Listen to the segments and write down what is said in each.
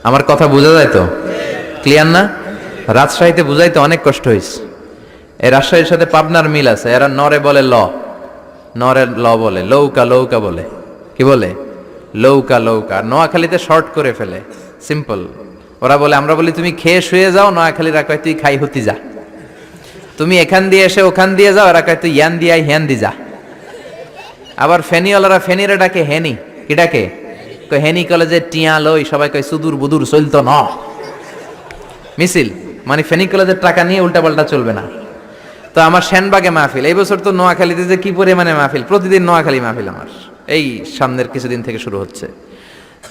আমার কথা বোঝা যায় তো? ক্লিয়ার না? রাজশাহীতে বুঝাইতে অনেক কষ্ট হয়েছে। এই রাজশাহীর সাথে পাবনার মিল আছে। এরা নরে বলে ল, নরের ল বলে, লৌকা লৌকা বলে। কি বলে? লৌকা লৌকা। নোয়াখালীতে শর্ট করে ফেলে, সিম্পল। ওরা বলে, আমরা বলি তুমি খেয়ে শুয়ে যাও, নোয়াখালীরা কয় তুই খাই হতি যা। তুমি এখান দিয়ে এসে ওখান দিয়ে যাও, এরা কয় তুই ইয়ান দিয়ে হ্যান দি যা। আবার ফেনিওয়ালারা ফেনিরে ডাকে হেনি। কি ডাকে? হেনি কলেজে টিয়া লই, সবাই কয় সুদূর বুদুর চলতো ন মিছিল, মানে ফেনী কলেজের টাকা নিয়ে উল্টাপাল্টা চলবে না। তো আমার সেনবাগে মাহফিল, এই বছর তো নোয়াখালীতে যে কি পরিমাণে মাহফিল, প্রতিদিন নোয়াখালী মাহফিল আমার এই সামনের কিছুদিন থেকে শুরু হচ্ছে।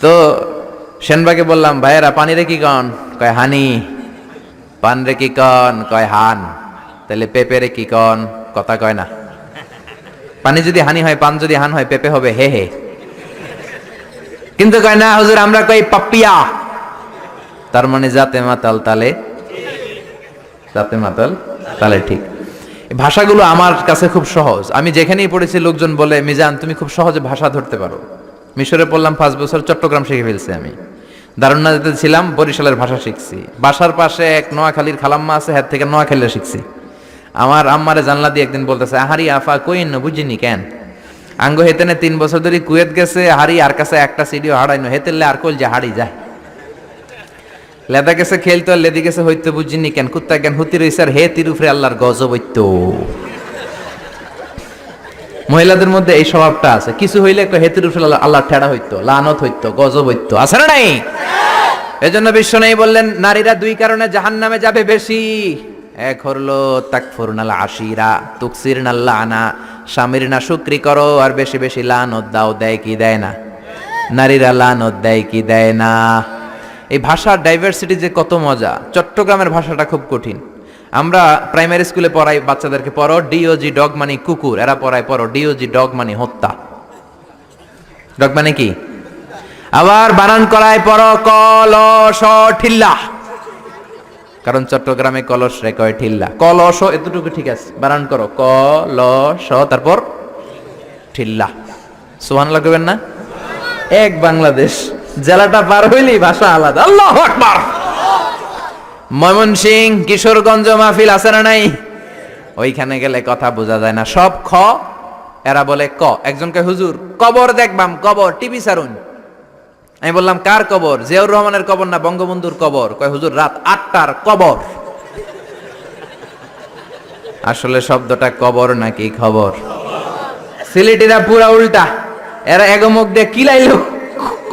তো সেনবাগে বললাম, ভাইয়েরা পানি রে কি কন? কয় হানি। পান রে কি কন? কয় হান। তাহলে পেঁপে রে কি কন? কথা কয় না। পানি যদি হানি হয়, পান যদি হান হয়, পেঁপে হবে হে হে। কিন্তু কয় না হুজুর, আমরা কই পাপ্পিয়া। তার মানে জাতে মাতাল তালে, জাতে মাতাল তালে ঠিক। ভাষাগুলো আমার কাছে খুব সহজ। আমি যেখানেই পড়েছি লোকজন বলে, মিজান তুমি খুব সহজে ভাষা ধরতে পারো। মিশরে পড়লাম 5 বছর, চট্টগ্রাম শিখে ফেলছি আমি। দারুন্নাতে ছিলাম, বরিশালের ভাষা শিখছি। বাসার পাশে এক নোয়াখালীর খালাম্মা আছে, হাত থেকে নোয়াখালীরা শিখছি। আমার আম্মারে জানলা দিয়ে একদিন বলতেছে, আহারি আফা কইন না বুঝিনি কেন আঙ্গ হেতেনে 3 বছর ধরে কুয়েত গেছে, হারি আর কাছে একটা সিডিও হারাইনো, হেতেলে আর কইল যে হারি যায়। লেদা গেছে খেলতো, লেদি গেছে হইতো বুঝিনি কেন, কুত্তা জ্ঞান হুতি রইছে আর হে তিরুফরে আল্লাহর গজব হইতো। মহিলাদের মধ্যে এই স্বভাবটা আছে, কিছু হইলে একটা হেতির উপরে আল্লাহ ঠেড়া হইতো, লানত হইতো, গজব হইতো, আছে না নাই? এজন্য বিশ্ব নেই বললেন, নারীরা 2 কারণে জাহান্নামে যাবে বেশি। এক হলো তাকফুরনাল আশিরা, তুকসিরনাল লানা, স্বামীর না শুকরি করো আর বেশি বেশি লানত দাও। দেয় কি দেয় না? নারীরা লানত দেয় কি দেয় না? এই ভাষার ডাইভার্সিটি যে কত মজা। চট্টগ্রামের ভাষাটা খুব কঠিন। আমরা প্রাইমারি স্কুলে পড়াই বাচ্চাদেরকে, পড়ো ডিওজি ডগ মানে কুকুর, এরা পড়ায় পড়ো ডিওজি ডগ মানে হত্যা। ডগ মানে কি? আবার বানান করায় পড়ো কলস ঠিল্লা, কারণ চট্টগ্রামে কলস রে কয় ঠিল্লা। কলস এতটুকু ঠিক আছে, বানান করো কলস তারপর ঠিল্লা। সুবহানাল্লাহ কইবেন না? এক বাংলাদেশ, জেলাটা পার হইলেই ভাষা আলাদা। আল্লাহু আকবার। ময়মনসিংহ, কিশোরগঞ্জ মাহফিল আছে না নাই? ওইখানে গেলে কথা বোঝা যায় না, সব খ, এরা বলে ক। একজনকে হুজুর কবর দেখবাম, কবর টিভি সারুন। আমি বললাম কার কবর? জিয়াউর রহমানের কবর না বঙ্গবন্ধুর কবর? কয় হুজুর রাত 8টার কবর। আসলে শব্দটা কবর নাকি খবর? সিলেটিরা পুরা উল্টা, এরা এগমুখ দিয়ে কিলাইলো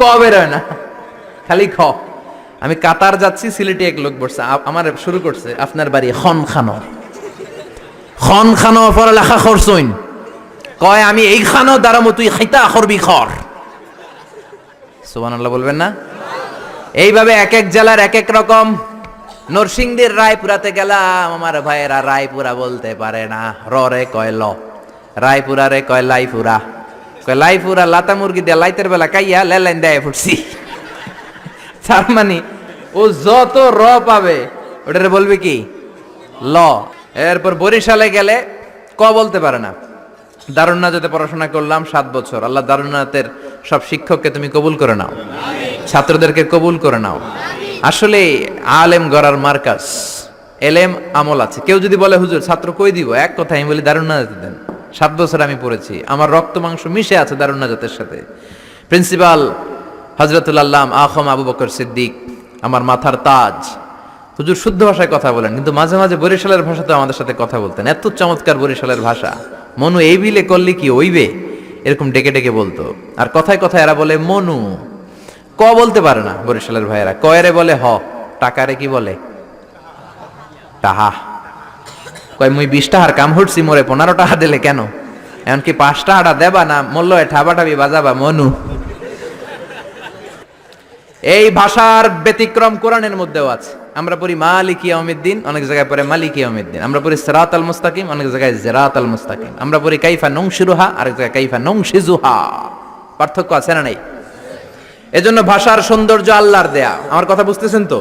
ক বের হয় না, খালি খ। আমি কাতার যাচ্ছি, সিলেটি এক লোক বসছে, আমার শুরু করছে, আপনার বাড়ি খন খানো, খন খানো পড়ালেখা করছইন? কয় আমি এই খানো দাঁড়ামো, তুই খাইতা করবি খর। সুবহানাল্লাহ বলবেন না? এইভাবে এক এক জেলার এক এক রকম। নরসিংদীর রায়পুরাতে গেলাম, আমার ভাইয়েরা রায়পুরা বলতে পারে না, রে কয় ল, রায়পুরা রে কয় লাইপুরা, কয় লাইপুরা লাতা মুরগি দিয়ে লাইতের বেলা কাইয়া লেলাইন দেয় ফুটছি। তার মানে ও যত র পাবে ওটারে বলবে কি ল। এরপর বরিশালে গেলে ক বলতে পারে না। দারুন্নাতে পড়াশোনা করলাম 7 বছর। আল্লাহ দারুন্নাতের সব শিক্ষককে তুমি কবুল করে নাও, ছাত্রদেরকে কবুল করে নাও। আসলে আলেম গড়ার মার্কাজ, এলেম আমল আছে। কেউ যদি বলে হুজুর ছাত্র কই দিব, এক কথা আমি বলি দারুন্নাতে দেন। 7 বছর আমি পড়েছি, আমার রক্ত মাংস মিশে আছে দারুন্নাতের সাথে। প্রিন্সিপাল হযরতুল আল্লাম আখম আবু বকর সিদ্দিক আমার মাথার তাজ। হুজুর শুদ্ধ ভাষায় কথা বলেন, কিন্তু মাঝে মাঝে বরিশালের ভাষাতে আমাদের সাথে কথা বলতেন। এত চমৎকার বরিশালের ভাষা, মনু এই বিলে করলে কি ওইবে, এরকম ডেকে ডেকে বলতো। আর কথায় কথায় এরা বলে মনু, ক বলতে পারে না বরিশালের ভাইয়েরা। কয়রে বলে হ, টাকারে কি বলে টাহা। কয় মুই 20 টাকার কাম হচ্ছি, মোরে 15 টাকা দিলে কেন? এমনকি 5 টাকাটা দেবা না, মূল্য ঠাবাটাবি বাজাবা মনু। এই ভাষার ব্যতিক্রম কোরআনের মধ্যেও আছে। আমরা পড়ি মালিকি ইয়াউমিদ্দিন, অনেক জায়গায় পড়ে মালিকি ইয়াউমিদ্দিন। আমরা পড়ি সিরাতাল মুস্তাকিম, অনেক জায়গায় জিরাতাল মুস্তাকিম। আমরা পড়ি কাইফা নুনশিরুহা, আরেক জায়গায় কাইফা নুনশিজুহা। পার্থক্য আছে না নাই? এজন্য ভাষার সৌন্দর্য আল্লাহর দেয়া। আমার কথা বুঝতেছেন তো?